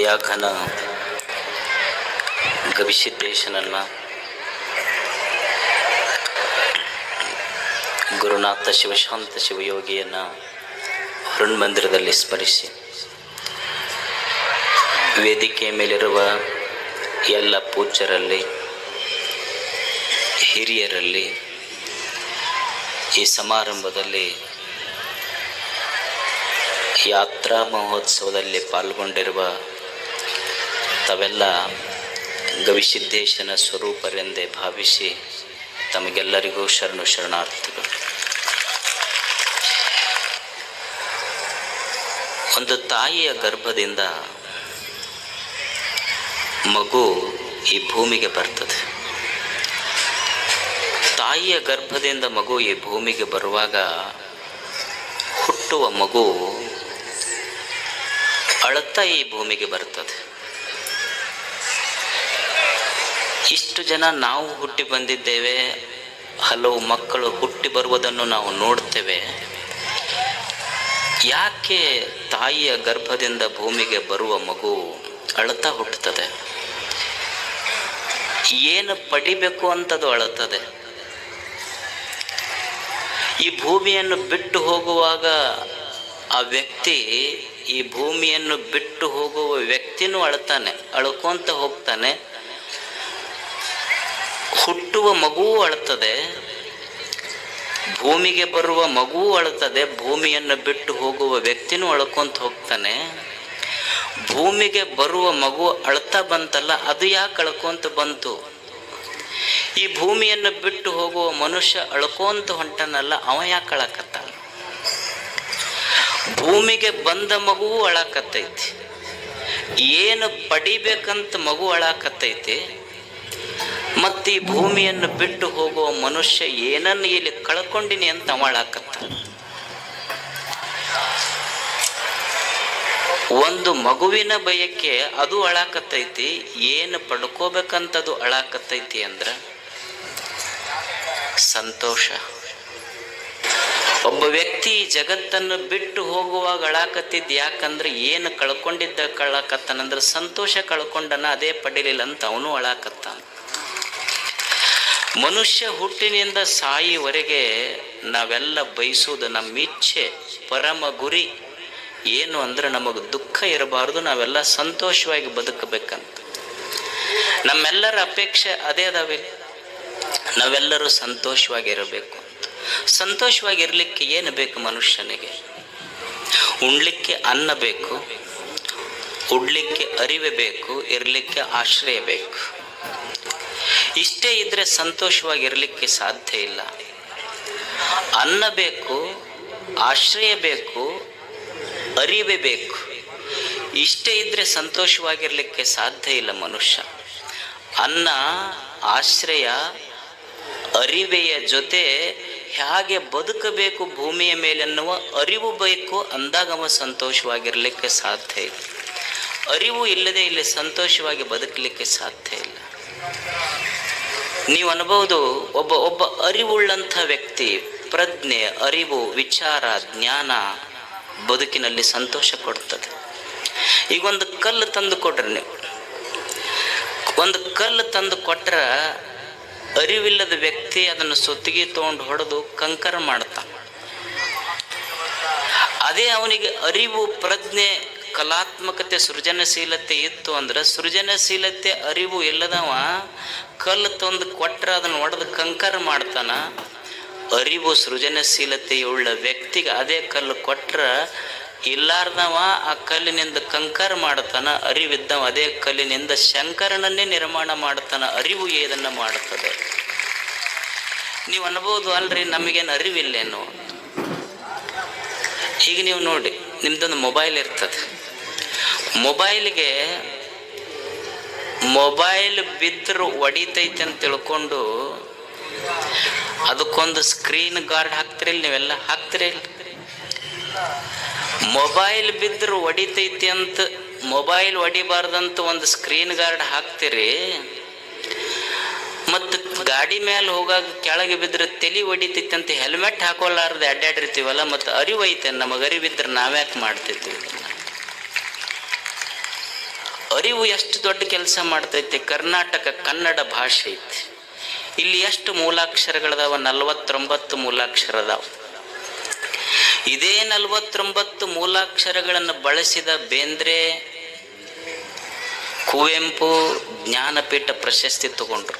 ಯಾಘನ ಗವಿಸಿದ್ದೇಶನನ್ನ ಗುರುನಾಥ ಶಿವಶಾಂತ ಶಿವಯೋಗಿಯನ್ನು ಹೃನ್ಮಂದಿರದಲ್ಲಿ ಸ್ಮರಿಸಿ, ವೇದಿಕೆಯ ಮೇಲಿರುವ ಎಲ್ಲ ಪೂಜ್ಯರಲ್ಲಿ, ಹಿರಿಯರಲ್ಲಿ, ಈ ಸಮಾರಂಭದಲ್ಲಿ ಯಾತ್ರಾ ಮಹೋತ್ಸವದಲ್ಲಿ ಪಾಲ್ಗೊಂಡಿರುವ ತಾವೆಲ್ಲ ಗವಿಸಿದ್ದೇಶನ ಸ್ವರೂಪರೆಂದೇ ಭಾವಿಸಿ ತಮಗೆಲ್ಲರಿಗೂ ಶರಣು ಶರಣಾರ್ಥಿಗಳು. ಒಂದು ತಾಯಿಯ ಗರ್ಭದಿಂದ ಮಗು ಈ ಭೂಮಿಗೆ ಬರ್ತದೆ. ತಾಯಿಯ ಗರ್ಭದಿಂದ ಮಗು ಈ ಭೂಮಿಗೆ ಬರುವಾಗ ಹುಟ್ಟುವ ಮಗು ಅಳುತ್ತಾ ಈ ಭೂಮಿಗೆ ಬರ್ತದೆ. ಇಷ್ಟು ಜನ ನಾವು ಹುಟ್ಟಿ ಬಂದಿದ್ದೇವೆ, ಹಲವು ಮಕ್ಕಳು ಹುಟ್ಟಿ ಬರುವುದನ್ನು ನಾವು ನೋಡ್ತೇವೆ. ಯಾಕೆ ತಾಯಿಯ ಗರ್ಭದಿಂದ ಭೂಮಿಗೆ ಬರುವ ಮಗು ಅಳುತ್ತಾ ಹುಟ್ಟುತ್ತದೆ? ಏನು ಪಡಿಬೇಕು ಅಂತದು ಅಳುತ್ತದೆ. ಈ ಭೂಮಿಯನ್ನು ಬಿಟ್ಟು ಹೋಗುವಾಗ ಆ ವ್ಯಕ್ತಿ, ಈ ಭೂಮಿಯನ್ನು ಬಿಟ್ಟು ಹೋಗುವ ವ್ಯಕ್ತಿನೂ ಅಳ್ತಾನೆ, ಅಳ್ಕೊಂತ ಹೋಗ್ತಾನೆ. ಹುಟ್ಟುವ ಮಗುವೂ ಅಳ್ತದೆ, ಭೂಮಿಗೆ ಬರುವ ಮಗುವೂ ಅಳ್ತದೆ, ಭೂಮಿಯನ್ನು ಬಿಟ್ಟು ಹೋಗುವ ವ್ಯಕ್ತಿನೂ ಅಳ್ಕೊಂತ ಹೋಗ್ತಾನೆ. ಭೂಮಿಗೆ ಬರುವ ಮಗು ಅಳ್ತಾ ಬಂತಲ್ಲ, ಅದು ಯಾಕೆ ಅಳ್ಕೊಂತ ಬಂತು? ಈ ಭೂಮಿಯನ್ನು ಬಿಟ್ಟು ಹೋಗುವ ಮನುಷ್ಯ ಅಳ್ಕೊಂತ ಹೊಂಟನಲ್ಲ, ಅವ ಯಾಕೆ ಅಳಕತ್ತ? ಭೂಮಿಗೆ ಬಂದ ಮಗುವು ಅಳಕತ್ತೈತಿ, ಏನು ಪಡಿಬೇಕಂತ ಮಗು ಅಳಕತ್ತೈತಿ. ಮತ್ತು ಈ ಭೂಮಿಯನ್ನು ಬಿಟ್ಟು ಹೋಗುವ ಮನುಷ್ಯ ಏನನ್ನು ಇಲ್ಲಿ ಕಳ್ಕೊಂಡಿನಿ ಅಂತ ಅವ ಅಳಕತ್ತ. ಒಂದು ಮಗುವಿನ ಬಯಕೆ ಅದು ಅಳಕತ್ತೈತಿ, ಏನು ಪಡ್ಕೋಬೇಕಂತದು ಅಳಕತ್ತೈತಿ ಅಂದ್ರೆ ಸಂತೋಷ. ಒಬ್ಬ ವ್ಯಕ್ತಿ ಜಗತ್ತನ್ನು ಬಿಟ್ಟು ಹೋಗುವಾಗ ಅಳಾಕತ್ತಿದ್ದು ಯಾಕಂದ್ರೆ ಏನು ಕಳ್ಕೊಂಡಿದ್ದ ಕಳಕತ್ತನಂದ್ರೆ ಸಂತೋಷ ಕಳ್ಕೊಂಡನ, ಅದೇ ಪಡಿಲಿಲ್ಲ ಅಂತ ಅವನು ಅಳಾಕತ್ತಾನ. ಮನುಷ್ಯ ಹುಟ್ಟಿನಿಂದ ಸಾಯಿವರೆಗೆ ನಾವೆಲ್ಲ ಬಯಸುವುದು, ನಮ್ಮ ಇಚ್ಛೆ, ಪರಮ ಗುರಿ ಏನು ಅಂದ್ರೆ ನಮಗೆ ದುಃಖ ಇರಬಾರ್ದು, ನಾವೆಲ್ಲ ಸಂತೋಷವಾಗಿ ಬದುಕಬೇಕಂತ. ನಮ್ಮೆಲ್ಲರ ಅಪೇಕ್ಷೆ ಅದೇ ಅದಾವೆ, ನಾವೆಲ್ಲರೂ ಸಂತೋಷವಾಗಿರಬೇಕು ಅಂತ. ಸಂತೋಷವಾಗಿರ್ಲಿಕ್ಕೆ ಏನು ಬೇಕು ಮನುಷ್ಯನಿಗೆ? ಉಣ್ಲಿಕ್ಕೆ ಅನ್ನ ಬೇಕು, ಉಡ್ಲಿಕ್ಕೆ ಅರಿವೆ ಬೇಕು, ಇರಲಿಕ್ಕೆ ಆಶ್ರಯ ಬೇಕು. ಇಷ್ಟೇ ಇದ್ರೆ ಸಂತೋಷವಾಗಿರ್ಲಿಕ್ಕೆ ಸಾಧ್ಯ ಇಲ್ಲ. ಅನ್ನ ಬೇಕು, ಆಶ್ರಯ ಬೇಕು, ಅರಿವೆ ಬೇಕು. ಇಷ್ಟೇ ಇದ್ರೆ ಸಂತೋಷವಾಗಿರ್ಲಿಕ್ಕೆ ಸಾಧ್ಯ ಇಲ್ಲ ಮನುಷ್ಯ. ಅನ್ನ, ಆಶ್ರಯ, ಅರಿವೆಯ ಜೊತೆ ಹೇಗೆ ಬದುಕಬೇಕು ಭೂಮಿಯ ಮೇಲೆ ಅನ್ನುವ ಅರಿವು ಬೇಕು. ಅಂದಾಗ ಅವ ಸಂತೋಷವಾಗಿರ್ಲಿಕ್ಕೆ ಸಾಧ್ಯ ಇಲ್ಲ. ಅರಿವು ಇಲ್ಲದೆ ಇಲ್ಲಿ ಸಂತೋಷವಾಗಿ ಬದುಕಲಿಕ್ಕೆ ಸಾಧ್ಯ ಇಲ್ಲ. ನೀವು ಅನ್ಬೋದು, ಒಬ್ಬ ಅರಿವುಳ್ಳಂಥ ವ್ಯಕ್ತಿ, ಪ್ರಜ್ಞೆ, ಅರಿವು, ವಿಚಾರ, ಜ್ಞಾನ ಬದುಕಿನಲ್ಲಿ ಸಂತೋಷ ಕೊಡ್ತದೆ. ಈಗ ಒಂದು ಕಲ್ಲು ತಂದು ಕೊಟ್ರೆ, ನೀವು ಒಂದು ಕಲ್ಲು ತಂದು ಕೊಟ್ರೆ ಅರಿವಿಲ್ಲದ ವ್ಯಕ್ತಿ ಅದನ್ನು ಸುತ್ತಿಗೆ ತಗೊಂಡು ಹೊಡೆದು ಕಂಕರ ಮಾಡ್ತಾನೆ. ಅದೇ ಅವನಿಗೆ ಅರಿವು, ಪ್ರಜ್ಞೆ, ಕಲಾತ್ಮಕತೆ, ಸೃಜನಶೀಲತೆ ಇತ್ತು ಅಂದ್ರೆ, ಸೃಜನಶೀಲತೆ, ಅರಿವು ಇಲ್ಲದವ ಕಲ್ಲು ತಂದು ಕೊಟ್ರೆ ಅದನ್ನು ಹೊಡೆದು ಕಂಕರ ಮಾಡ್ತಾನ. ಅರಿವು, ಸೃಜನಶೀಲತೆಯುಳ್ಳ ವ್ಯಕ್ತಿಗೆ ಅದೇ ಕಲ್ಲು ಕೊಟ್ರೆ ಇಲ್ಲಾರ್ದವ ಆ ಕಲ್ಲಿನಿಂದ ಕಂಕರ ಮಾಡ್ತಾನ. ಅರಿವಿದ್ದವ ಅದೇ ಕಲ್ಲಿನಿಂದ ಶಂಕರನನ್ನೇ ನಿರ್ಮಾಣ ಮಾಡ್ತಾನ. ಅರಿವು ಏದನ್ನು ಮಾಡ್ತದೆ. ನೀವು ಅನ್ಬೋದು, ಅಲ್ರಿ ನಮಗೇನು ಅರಿವಿಲ್ಲೇನು? ಈಗ ನೀವು ನೋಡಿ, ನಿಮ್ದೊಂದು ಮೊಬೈಲ್ ಇರ್ತದೆ. ಮೊಬೈಲ್ ಬಿದ್ದರೂ ಒಡಿತೈತೆ ಅಂತ ತಿಳ್ಕೊಂಡು ಅದಕ್ಕೊಂದು ಸ್ಕ್ರೀನ್ ಗಾರ್ಡ್ ಹಾಕ್ತಿರಿಲ್ಲ, ನೀವೆಲ್ಲ ಹಾಕ್ತಿರಿಲ್ಲ? ಮೊಬೈಲ್ ಬಿದ್ದರೂ ಒಡಿತೈತಿ ಅಂತ, ಮೊಬೈಲ್ ಒಡಿಬಾರ್ದಂತ ಒಂದು ಸ್ಕ್ರೀನ್ ಗಾರ್ಡ್ ಹಾಕ್ತಿರಿ. ಮತ್ತು ಗಾಡಿ ಮೇಲೆ ಹೋಗಾಗ ಕೆಳಗೆ ಬಿದ್ದರೆ ತಲೆ ಹೊಡಿತೈತಿ ಅಂತ ಹೆಲ್ಮೆಟ್ ಹಾಕೋಲಾರ್ದು ಅಡ್ಡಾಡಿರ್ತೀವಲ್ಲ. ಮತ್ತು ಅರಿವು ಐತೆ, ನಮಗೆ ಅರಿವಿದ್ರೆ ನಾವ್ಯಾಕೆ ಮಾಡ್ತಿದ್ವಿ? ಅರಿವು ಎಷ್ಟು ದೊಡ್ಡ ಕೆಲಸ ಮಾಡ್ತೈತಿ. ಕರ್ನಾಟಕ ಕನ್ನಡ ಭಾಷೆ ಐತಿ, ಇಲ್ಲಿ ಎಷ್ಟು ಮೂಲಾಕ್ಷರಗಳದಾವ? 49 ಮೂಲಾಕ್ಷರ ಅದಾವ. ಇದೇ 49 ಮೂಲಾಕ್ಷರಗಳನ್ನು ಬಳಸಿದ ಬೇಂದ್ರೆ, ಕುವೆಂಪು ಜ್ಞಾನಪೀಠ ಪ್ರಶಸ್ತಿ ತಗೊಂಡ್ರು.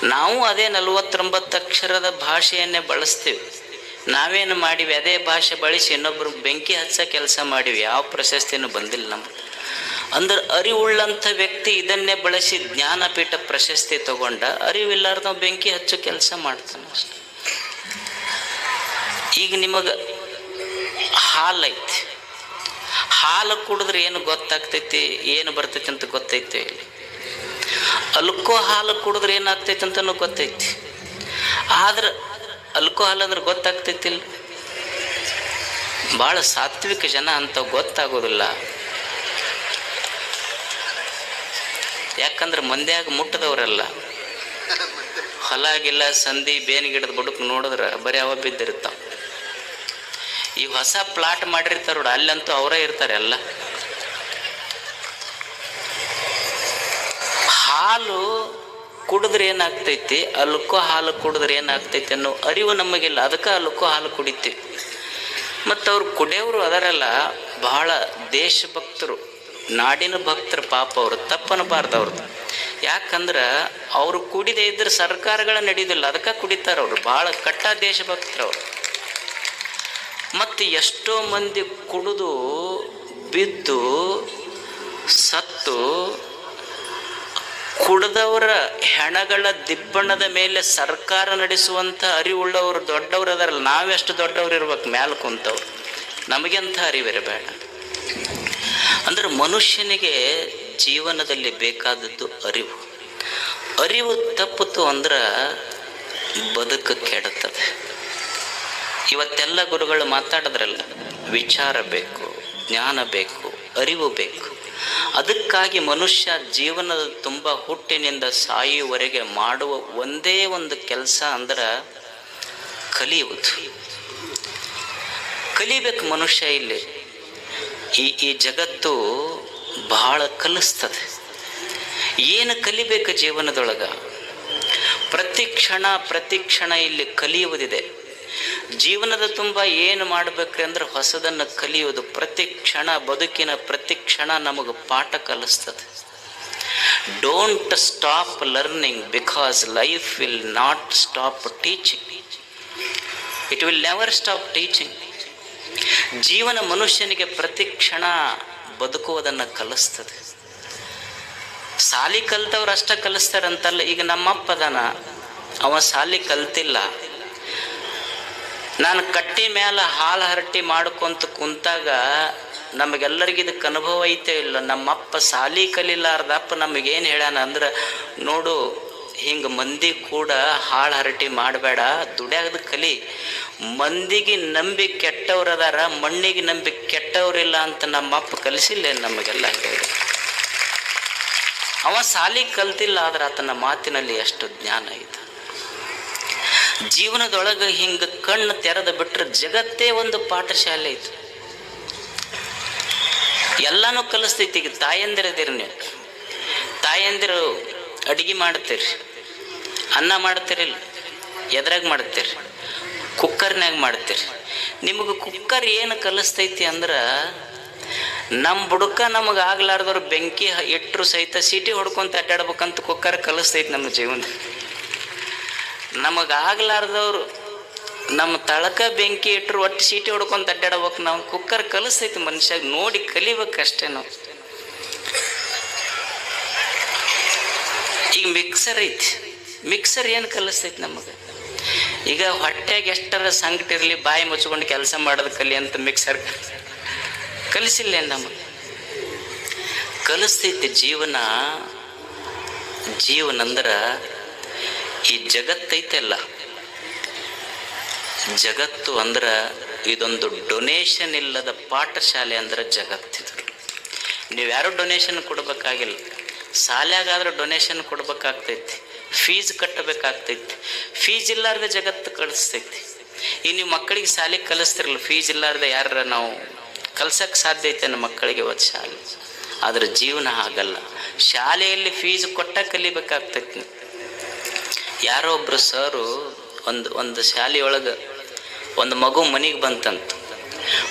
ನಾವು ಅದೇ 49 ಅಕ್ಷರದ ಭಾಷೆಯನ್ನೇ ಬಳಸ್ತೀವಿ. ನಾವೇನು ಮಾಡಿವಿ? ಅದೇ ಭಾಷೆ ಬಳಸಿ ಇನ್ನೊಬ್ರು ಬೆಂಕಿ ಹಚ್ಚ ಕೆಲಸ ಮಾಡಿವಿ, ಯಾವ ಪ್ರಶಸ್ತಿನೂ ಬಂದಿಲ್ಲ ನಮ್ಗೆ. ಅಂದ್ರೆ ಅರಿವುಳ್ಳಂಥ ವ್ಯಕ್ತಿ ಇದನ್ನೇ ಬಳಸಿ ಜ್ಞಾನಪೀಠ ಪ್ರಶಸ್ತಿ ತಗೊಂಡ, ಅರಿವಿಲ್ಲಾರ್ದ ಬೆಂಕಿ ಹಚ್ಚೋ ಕೆಲಸ ಮಾಡ್ತಾನೆ ಅಷ್ಟೆ. ಈಗ ನಿಮಗೆ ಹಾಲೈತಿ, ಹಾಲು ಕುಡಿದ್ರೆ ಏನು ಗೊತ್ತಾಗ್ತೈತಿ, ಏನು ಬರ್ತೈತಿ ಅಂತ ಗೊತ್ತೈತಿ? ಅಲ್ಕೋ ಹಾಲು ಕುಡಿದ್ರೆ ಏನಾಗ್ತೈತಿ ಅಂತನೂ ಗೊತ್ತೈತಿ. ಆದ್ರೆ ಅಲ್ಕೋ ಹಾಲು ಅಂದ್ರೆ ಗೊತ್ತಾಗ್ತೈತಿಲ್ಲ. ಭಾಳ ಸಾತ್ವಿಕ ಜನ ಅಂತ ಗೊತ್ತಾಗೋದಿಲ್ಲ. ಯಾಕಂದ್ರೆ ಮಂದ್ಯಾಗ ಮುಟ್ಟದವರಲ್ಲ. ಹೊಲಾಗಿಲ್ಲ, ಸಂಧಿ ಬೇನ್ ಗಿಡದ ಬುಡಕ್ ನೋಡಿದ್ರೆ ಬರೀ ಅವ ಬಿದ್ದಿರ್ತಾವ. ಈ ಹೊಸ ಪ್ಲಾಟ್ ಮಾಡಿರ್ತಾರ ನೋಡ, ಅಲ್ಲಂತೂ ಅವರೇ ಇರ್ತಾರೆ ಎಲ್ಲ. ಹಾಲು ಕುಡಿದ್ರೆ ಏನಾಗ್ತೈತಿ, ಅಲ್ಕೋ ಹಾಲು ಕುಡಿದ್ರೆ ಏನಾಗ್ತೈತಿ ಅನ್ನೋ ಅರಿವು ನಮಗಿಲ್ಲ. ಅದಕ್ಕೆ ಅಲ್ಕೋ ಹಾಲು ಕುಡಿತೀವಿ. ಮತ್ತು ಅವ್ರು ಕುಡಿಯೋರು ಅದರಲ್ಲ, ಬಹಳ ದೇಶಭಕ್ತರು, ನಾಡಿನ ಭಕ್ತರು. ಪಾಪ ಅವರು ತಪ್ಪನಬಾರ್ದು ಅವ್ರದ್ದು. ಯಾಕಂದ್ರೆ ಅವರು ಕುಡಿದೇ ಇದ್ರೆ ಸರ್ಕಾರಗಳ ನಡೆಯೋದಿಲ್ಲ, ಅದಕ್ಕೆ ಕುಡಿತಾರೆ ಅವರು. ಭಾಳ ಕಟ್ಟ ದೇಶಭಕ್ತರು ಅವರು. ಮತ್ತು ಎಷ್ಟೋ ಮಂದಿ ಕುಡಿದು ಬಿದ್ದು ಸತ್ತು ಕುಡಿದವರ ಹೆಣಗಳ ದಿಬ್ಬಣದ ಮೇಲೆ ಸರ್ಕಾರ ನಡೆಸುವಂಥ ಅರಿವುಳ್ಳವರು ದೊಡ್ಡವರು ಅದರಲ್ಲ. ನಾವೆಷ್ಟು ದೊಡ್ಡವ್ರು ಇರ್ಬೇಕು ಮ್ಯಾಲ ಕುಂತವ್ರು, ನಮಗೆಂಥ ಅರಿವಿರಬೇಡ. ಅಂದ್ರೆ ಮನುಷ್ಯನಿಗೆ ಜೀವನದಲ್ಲಿ ಬೇಕಾದದ್ದು ಅರಿವು. ಅರಿವು ತಪ್ಪಿತು ಅಂದ್ರೆ ಬದುಕು ಕೆಡುತ್ತದೆ. ಇವತ್ತೆಲ್ಲ ಗುರುಗಳು ಮಾತಾಡಿದ್ರಲ್ಲ, ವಿಚಾರ ಬೇಕು, ಜ್ಞಾನ ಬೇಕು, ಅರಿವು ಬೇಕು. ಅದಕ್ಕಾಗಿ ಮನುಷ್ಯ ಜೀವನದ ತುಂಬ ಹುಟ್ಟಿನಿಂದ ಸಾಯುವವರೆಗೆ ಮಾಡುವ ಒಂದೇ ಒಂದು ಕೆಲಸ ಅಂದ್ರೆ ಕಲಿಯುವುದು. ಕಲಿಬೇಕು ಮನುಷ್ಯ. ಇಲ್ಲಿ ಈ ಜಗತ್ತು ಬಹಳ ಕಲಿಸ್ತದೆ. ಏನು ಕಲಿಬೇಕು ಜೀವನದೊಳಗ? ಪ್ರತಿ ಕ್ಷಣ ಇಲ್ಲಿ ಕಲಿಯುವುದಿದೆ. ಜೀವನದ ತುಂಬ ಏನು ಮಾಡಬೇಕ್ರಿ ಅಂದ್ರೆ ಹೊಸದನ್ನು ಕಲಿಯೋದು. ಪ್ರತಿ ಕ್ಷಣ, ಬದುಕಿನ ಪ್ರತಿ ಕ್ಷಣ ನಮಗೆ ಪಾಠ ಕಲಿಸ್ತದೆ. Don't stop learning because life will not stop teaching. It will never stop teaching. ಜೀವನ ಮನುಷ್ಯನಿಗೆ ಪ್ರತಿ ಕ್ಷಣ ಬದುಕುವುದನ್ನು ಕಲಿಸ್ತದೆ. ಸಾಲಿ ಕಲ್ತವ್ರು ಅಷ್ಟ ಕಲಿಸ್ತಾರಂತಲ್ಲ. ಈಗ ನಮ್ಮಪ್ಪ ಅದಾನ, ಅವ ಸಾಲಿ ಕಲ್ತಿಲ್ಲ. ನಾನು ಕಟ್ಟಿ ಮೇಲೆ ಹಾಲು ಹರಟಿ ಮಾಡ್ಕೊಂತ ಕುಂತಾಗ ನಮಗೆಲ್ಲರಿಗೂ ಇದಕ್ಕೆ ಅನುಭವ ಐತೆ ಇಲ್ಲ. ನಮ್ಮಪ್ಪ ಸಾಲಿ ಕಲಿಲಾರ್ದಪ್ಪ ನಮಗೇನು ಹೇಳ್ಯಾನ ಅಂದ್ರೆ, ನೋಡು ಹಿಂಗೆ ಮಂದಿ ಕೂಡ ಹಾಳು ಹರಟಿ ಮಾಡಬೇಡ, ದುಡ್ಯಾಗದ ಕಲಿ. ಮಂದಿಗೆ ನಂಬಿ ಕೆಟ್ಟವ್ರದಾರ, ಮಣ್ಣಿಗೆ ನಂಬಿ ಕೆಟ್ಟವ್ರಿಲ್ಲ ಅಂತ ನಮ್ಮಪ್ಪ ಕಲಿಸಿಲ್ಲ ನಮಗೆಲ್ಲ ಹೇಳಿ. ಅವ ಸಾಲಿ ಕಲ್ತಿಲ್ಲ, ಆದ್ರೆ ಆತನ ಮಾತಿನಲ್ಲಿ ಎಷ್ಟು ಜ್ಞಾನ ಐತೆ. ಜೀವನದೊಳಗೆ ಹಿಂಗೆ ಕಣ್ಣು ತೆರೆದು ಬಿಟ್ರೆ ಜಗತ್ತೇ ಒಂದು ಪಾಠಶಾಲೆ ಐತೆ. ಎಲ್ಲನೂ ಕಲಿಸ್ತೈತಿ. ಈಗ ತಾಯಂದಿರದಿರಿ ನೀವು, ತಾಯಂದಿರು ಅಡುಗೆ ಮಾಡ್ತೀರಿ, ಅನ್ನ ಮಾಡ್ತೀರಿಲ್ಲ, ಎದ್ರಾಗ ಮಾಡ್ತೀರಿ? ಕುಕ್ಕರ್ನಾಗ ಮಾಡ್ತೀರಿ. ನಿಮಗೆ ಕುಕ್ಕರ್ ಏನು ಕಲಿಸ್ತೈತಿ ಅಂದ್ರೆ, ನಮ್ಮ ಬುಡಕ ನಮಗೆ ಆಗ್ಲಾರ್ದವ್ರು ಬೆಂಕಿ ಇಟ್ಟರು ಸಹಿತ ಸೀಟಿ ಹೊಡ್ಕೊಂತ ಅಡ್ಡಾಡ್ಬೇಕಂತ ಕುಕ್ಕರ್ ಕಲಿಸ್ತೈತಿ ನಮ್ಮ ಜೀವನ. ನಮಗಾಗ್ಲಾರ್ದವ್ರು ನಮ್ಮ ತಳಕ ಬೆಂಕಿ ಇಟ್ಟರು ಒಟ್ಟು ಸೀಟಿ ಹೊಡ್ಕೊಂತ ಅಡ್ಡಾಡ್ಬೇಕು. ನಾವು ಕುಕ್ಕರ್ ಕಲಿಸ್ತೈತಿ ಮನುಷ್ಯಾಗ, ನೋಡಿ ಕಲಿಬೇಕಷ್ಟೇ ನಾವು. ಈಗ ಮಿಕ್ಸರ್ ಐತಿ, ಮಿಕ್ಸರ್ ಏನು ಕಲಿಸ್ತೈತಿ ನಮಗೆ? ಈಗ ಹೊಟ್ಟೆಗೆ ಎಷ್ಟರ ಸಂಕಟ ಇರಲಿ, ಬಾಯಿ ಮುಚ್ಕೊಂಡು ಕೆಲಸ ಮಾಡೋದು ಕಲಿ ಅಂತ ಮಿಕ್ಸರ್ ಕಲಿಸಿಲ್ಲ ನಮಗೆ. ಕಲಿಸ್ತೈತಿ ಜೀವನ. ಜೀವನಂದ್ರೆ ಈ ಜಗತ್ತೈತೆಲ್ಲ, ಜಗತ್ತು ಅಂದ್ರೆ ಇದೊಂದು ಡೊನೇಷನ್ ಇಲ್ಲದ ಪಾಠಶಾಲೆ ಅಂದ್ರೆ ಜಗತ್ತಿದು. ನೀವ್ಯಾರು ಡೊನೇಷನ್ ಕೊಡ್ಬೇಕಾಗಿಲ್ಲ. ಶಾಲ್ಯಾಗಾದ್ರೆ ಡೊನೇಷನ್ ಕೊಡ್ಬೇಕಾಗ್ತೈತಿ, ಫೀಸ್ ಕಟ್ಟಬೇಕಾಗ್ತೈತಿ. ಫೀಸ್ ಇಲ್ಲಾರ್ದೆ ಜಗತ್ತು ಕಳಿಸ್ತೈತಿ. ಈಗ ನೀವು ಮಕ್ಕಳಿಗೆ ಶಾಲೆಗೆ ಕಲಿಸ್ತಿರಲ್ಲ, ಫೀಸ್ ಇಲ್ಲಾರ್ದೆ ಯಾರ ನಾವು ಕಲ್ಸಕ್ಕೆ ಸಾಧ್ಯ ಐತೆ ನಮ್ಮ ಮಕ್ಕಳಿಗೆ? ಇವತ್ತು ಶಾಲೆ ಆದ್ರೆ ಜೀವನ ಹಾಗಲ್ಲ. ಶಾಲೆಯಲ್ಲಿ ಫೀಸ್ ಕೊಟ್ಟ ಕಲಿಬೇಕಾಗ್ತೈತಿ. ಯಾರೋ ಒಬ್ರು ಸರು ಒಂದು ಶಾಲೆಯೊಳಗೆ ಒಂದು ಮಗು ಮನೆಗೆ ಬಂತಂತ.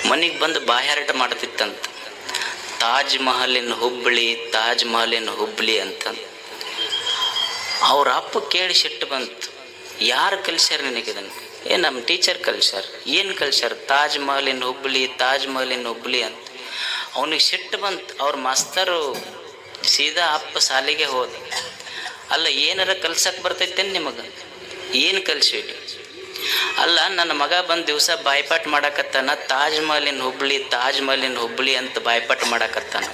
ಮನೆಗೆ ಬಂದು ಬಾಯಾಟ ಮಾಡ್ತಿತ್ತಂತ. ತಾಜ್ ಮಹಲಿನ ಹುಬ್ಬಳ್ಳಿ, ತಾಜ್ ಮಹಲಿನ ಹುಬ್ಬಳ್ಳಿ ಅಂತ. ಅವ್ರ ಅಪ್ಪ ಕೇಳಿ ಸಿಟ್ಟು ಬಂತು, ಯಾರು ಕಲಿಸ್ಯಾರ ನಿನಗಿದನ್ನು? ನಮ್ಮ ಟೀಚರ್ ಕಲಿಸ್ಯಾರ. ಏನು ಕಲಿಸ್ಯಾರ? ತಾಜ್ ಮಹಲಿನ ಹುಬ್ಬಳ್ಳಿ, ತಾಜ್ ಮಹಲಿನ ಹುಬ್ಬಳ್ಳಿ ಅಂತ. ಅವನಿಗೆ ಸಿಟ್ಟು ಬಂತು. ಅವ್ರ ಮಾಸ್ತರು ಸೀದಾ ಅಪ್ಪ ಶಾಲೆಗೆ ಹೋದ. ಅಲ್ಲ, ಏನಾರ ಕಲ್ಸಕ್ಕೆ ಬರ್ತೈತೇನು ನಿಮಗೆ? ಏನು ಕಲಿಸಿಡಿ? ಅಲ್ಲ, ನನ್ನ ಮಗ ಬಂದು ದಿವಸ ಬಾಯ್ಪಾಟ್ ಮಾಡಾಕತ್ತಾನ, ತಾಜ್ ಮಹಲಿನ ಹುಬ್ಬಳ್ಳಿ, ತಾಜ್ ಮಹಲಿನ ಹುಬ್ಬಳ್ಳಿ ಅಂತ ಬಾಯ್ಪಾಟ್ ಮಾಡಾಕತ್ತಾನ.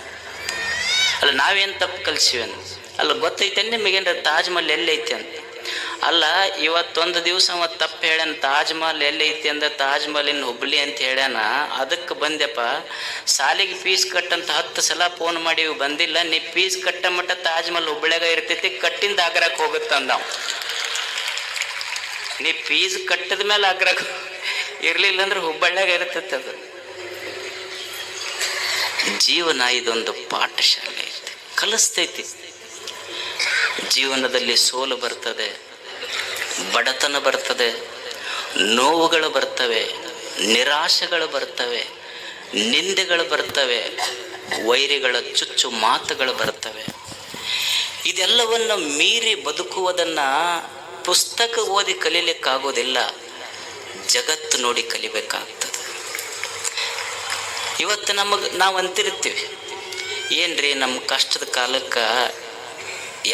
ಅಲ್ಲ, ನಾವೇನು ತಪ್ಪು ಕಲಿಸಿವಿ ಅಂತ. ಅಲ್ಲ, ಗೊತ್ತೈತೇನು ನಿಮಗೇನ್ರ ತಾಜ್ ಮಹಲ್ ಎಲ್ಲೈತಿ ಅಂತ? ಅಲ್ಲ, ಇವತ್ತೊಂದು ದಿವಸ ಅವ ತಪ್ಪು ಹೇಳ್ಯಾನ, ತಾಜ್ ಮಹಲ್ ಎಲ್ಲೈತಿ ಅಂದ್ರೆ ತಾಜ್ ಮಹಲಿನ ಹುಬ್ಬಳ್ಳಿ ಅಂತ ಹೇಳ್ಯಾನ. ಅದಕ್ಕೆ ಬಂದೆಪ್ಪ, ಸಾಲಿಗೆ ಫೀಸ್ ಕಟ್ಟಂತ 10 ಸಲ ಫೋನ್ ಮಾಡಿ ಬಂದಿಲ್ಲ. ನೀ ಫೀಸ್ ಕಟ್ಟ ಮಟ್ಟ ತಾಜ್ ಮಹಲ್ ಹುಬ್ಬಳ್ಳಿಯಾಗ ಇರ್ತೈತಿ, ಕಟ್ಟಿಂದ ಆಗ್ರಾಕ್ ಹೋಗುತ್ತಂದ. ನೀ ಫೀಸ್ ಕಟ್ಟದ ಮೇಲೆ ಆಗ್ರಾಕ್ ಇರ್ಲಿಲ್ಲ ಅಂದ್ರೆ ಹುಬ್ಬಳ್ಳಿಯಾಗ ಇರ್ತೈತಿ. ಅದು ಜೀವನ ಇದೊಂದು ಪಾಠಶಾಲೆ ಐತಿ, ಕಲಿಸ್ತೈತಿ. ಜೀವನದಲ್ಲಿ ಸೋಲು ಬರ್ತದೆ, ಬಡತನ ಬರ್ತದೆ, ನೋವುಗಳು ಬರ್ತವೆ, ನಿರಾಶೆಗಳು ಬರ್ತವೆ, ನಿಂದೆಗಳು ಬರ್ತವೆ, ವೈರಿಗಳ ಚುಚ್ಚು ಮಾತುಗಳು ಬರ್ತವೆ. ಇದೆಲ್ಲವನ್ನು ಮೀರಿ ಬದುಕುವುದನ್ನು ಪುಸ್ತಕ ಓದಿ ಕಲೀಲಿಕ್ಕಾಗೋದಿಲ್ಲ, ಜಗತ್ತು ನೋಡಿ ಕಲಿಬೇಕಾಗ್ತದೆ. ಇವತ್ತು ನಾವು ಅಂತಿರ್ತೀವಿ, ಏನ್ರಿ ನಮ್ಮ ಕಷ್ಟದ ಕಾಲಕ್ಕೆ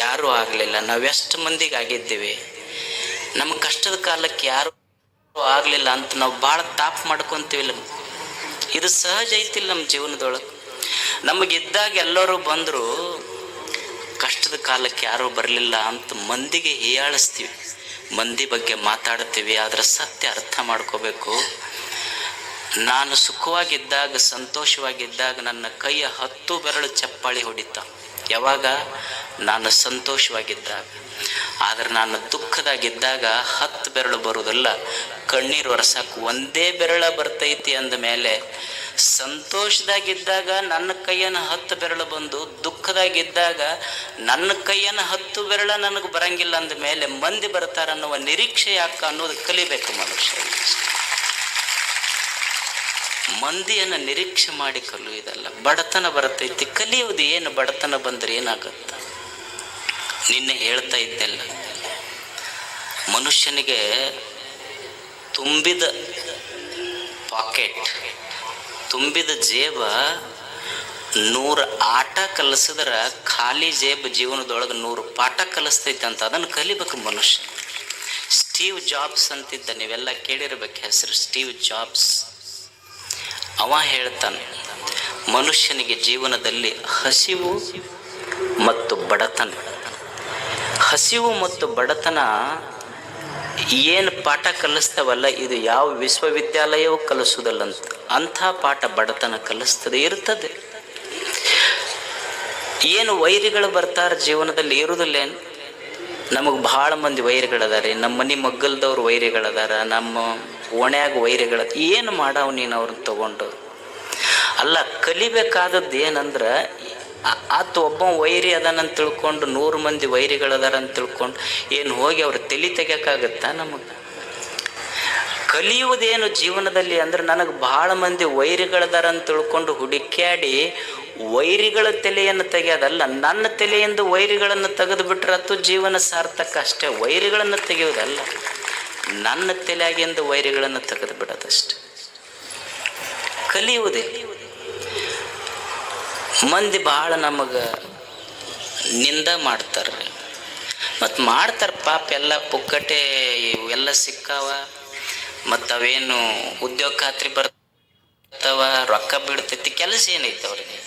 ಯಾರೂ ಆಗಲಿಲ್ಲ, ನಾವೆಷ್ಟು ಮಂದಿಗೆ ಆಗಿದ್ದೀವಿ, ನಮ್ಮ ಕಷ್ಟದ ಕಾಲಕ್ಕೆ ಯಾರೂ ಆಗಲಿಲ್ಲ ಅಂತ ನಾವು ಭಾಳ ತಾಪ ಮಾಡ್ಕೊತೀವಿಲ್ಲ. ಇದು ಸಹಜ ಐತಿಲ್ಲ ನಮ್ಮ ಜೀವನದೊಳಗೆ. ನಮಗಿದ್ದಾಗ ಎಲ್ಲರೂ ಬಂದರು, ಕಷ್ಟದ ಕಾಲಕ್ಕೆ ಯಾರೂ ಬರಲಿಲ್ಲ ಅಂತ ಮಂದಿಗೆ ಹೀಯಾಳಿಸ್ತೀವಿ, ಮಂದಿ ಬಗ್ಗೆ ಮಾತಾಡ್ತೀವಿ. ಆದರೆ ಸತ್ಯ ಅರ್ಥ ಮಾಡ್ಕೋಬೇಕು. ನಾನು ಸುಖವಾಗಿದ್ದಾಗ, ಸಂತೋಷವಾಗಿದ್ದಾಗ ನನ್ನ ಕೈಯ 10 ಬೆರಳು ಚಪ್ಪಾಳಿ ಹೊಡಿತ. ಯಾವಾಗ? ನಾನು ಸಂತೋಷವಾಗಿದ್ದಾಗ. ಆದರೆ ನಾನು ದುಃಖದಾಗಿದ್ದಾಗ 10 ಬೆರಳು ಬರೋದಿಲ್ಲ, ಕಣ್ಣೀರು ಒರೆಸಕ್ಕೆ ಒಂದೇ ಬೆರಳ ಬರ್ತೈತಿ. ಅಂದ ಮೇಲೆ ಸಂತೋಷದಾಗಿದ್ದಾಗ ನನ್ನ ಕೈಯನ್ನು 10 ಬೆರಳು ಬಂದು, ದುಃಖದಾಗಿದ್ದಾಗ ನನ್ನ ಕೈಯನ್ನು 10 ಬೆರಳ ನನಗೆ ಬರಂಗಿಲ್ಲ ಅಂದ ಮೇಲೆ ಮಂದಿ ಬರ್ತಾರನ್ನುವ ನಿರೀಕ್ಷೆ ಯಾಕೆ ಅನ್ನೋದು ಕಲಿಬೇಕು ಮನುಷ್ಯ. ಮಂದಿಯನ್ನು ನಿರೀಕ್ಷೆ ಮಾಡಿ ಕಲಿಯುವುದಲ್ಲ. ಬಡತನ ಬರ್ತೈತಿ, ಕಲಿಯುವುದು ಏನು? ಬಡತನ ಬಂದರೆ ಏನಾಗುತ್ತೆ? ನಿನ್ನೆ ಹೇಳ್ತಾ ಇದ್ದೆಲ್ಲ, ಮನುಷ್ಯನಿಗೆ ತುಂಬಿದ ಪಾಕೆಟ್, ತುಂಬಿದ ಜೇಬ 100 ಆಟ ಕಲಿಸಿದ್ರೆ ಖಾಲಿ ಜೇಬ್ ಜೀವನದೊಳಗೆ 100 ಪಾಠ ಕಲಿಸ್ತೈತೆ ಅಂತ. ಅದನ್ನು ಕಲಿಬೇಕು ಮನುಷ್ಯ. ಸ್ಟೀವ್ ಜಾಬ್ಸ್ ಅಂತಿದ್ದ, ನೀವೆಲ್ಲ ಕೇಳಿರ್ಬೇಕು ಹೆಸರು, ಸ್ಟೀವ್ ಜಾಬ್ಸ್. ಅವ ಹೇಳ್ತಾನೆ, ಮನುಷ್ಯನಿಗೆ ಜೀವನದಲ್ಲಿ ಹಸಿವು ಮತ್ತು ಬಡತನ, ಹಸಿವು ಮತ್ತು ಬಡತನ ಏನು ಪಾಠ ಕಲಿಸ್ತಾವಲ್ಲ, ಇದು ಯಾವ ವಿಶ್ವವಿದ್ಯಾಲಯವೂ ಕಲಿಸೋದಲ್ಲಂತ. ಅಂಥ ಪಾಠ ಬಡತನ ಕಲಿಸ್ತದೆ, ಇರ್ತದೆ. ಏನು ವೈರಿಗಳು ಬರ್ತಾರೆ ಜೀವನದಲ್ಲಿ, ಇರುವುದಿಲ್ಲೇನು? ನಮಗೆ ಭಾಳ ಮಂದಿ ವೈರಿಗಳದಾರೆ. ನಮ್ಮ ಮನೆ ಮಗ್ಗಲ್ದವ್ರು ವೈರಿಗಳದಾರ, ನಮ್ಮ ಓಣ್ಯಾಗ ವೈರಿಗಳ. ಏನು ಮಾಡಾವ ನೀನು ಅವ್ರನ್ನ ತಗೊಂಡು? ಅಲ್ಲ, ಕಲಿಬೇಕಾದದ್ದು ಏನಂದ್ರೆ, ಆತ ಒಬ್ಬ ವೈರಿ ಅದಾನಂತ ತಿಳ್ಕೊಂಡು 100 ಮಂದಿ ವೈರಿಗಳದಾರ ಅಂತ ತಿಳ್ಕೊಂಡು ಏನು ಹೋಗಿ ಅವ್ರ ತಲೆ ತೆಗಿಯೋಕ್ಕಾಗತ್ತಾ? ನಮಗೆ ಕಲಿಯುವುದೇನು ಜೀವನದಲ್ಲಿ ಅಂದ್ರೆ, ನನಗೆ ಭಾಳ ಮಂದಿ ವೈರಿಗಳದಾರ ಅಂತ ತಿಳ್ಕೊಂಡು ಹುಡುಕ್ಯಾಡಿ ವೈರಿಗಳ ತಲೆಯನ್ನು ತೆಗೆಯೋದಲ್ಲ, ನನ್ನ ತಲೆಯಿಂದ ವೈರಿಗಳನ್ನು ತೆಗೆದು ಬಿಟ್ರೆ ಅದು ಜೀವನ ಸಾರ್ಥಕ ಅಷ್ಟೇ. ವೈರಿಗಳನ್ನು ತೆಗೆಯೋದಲ್ಲ, ನನ್ನ ತಲೆಯಾಗಿಂದ ವೈರಿಗಳನ್ನು ತೆಗೆದು ಬಿಡೋದಷ್ಟೆ. ಕಲಿಯುವುದೇ. ಮಂದಿ ಭಾಳ ನಮಗೆ ನಿಂದ ಮಾಡ್ತಾರೆ, ಮತ್ತು ಮಾಡ್ತಾರೆ ಪಾಪ. ಎಲ್ಲ ಪುಕ್ಕಟೆ ಇವೆಲ್ಲ ಸಿಕ್ಕಾವ, ಮತ್ತು ಅವೇನು ಉದ್ಯೋಗ ಖಾತ್ರಿ ಬರ್ತಾವ, ರೊಕ್ಕ ಬಿಡ್ತೈತಿ, ಕೆಲಸ ಏನೈತೆ ಅವ್ರಿಗೆ?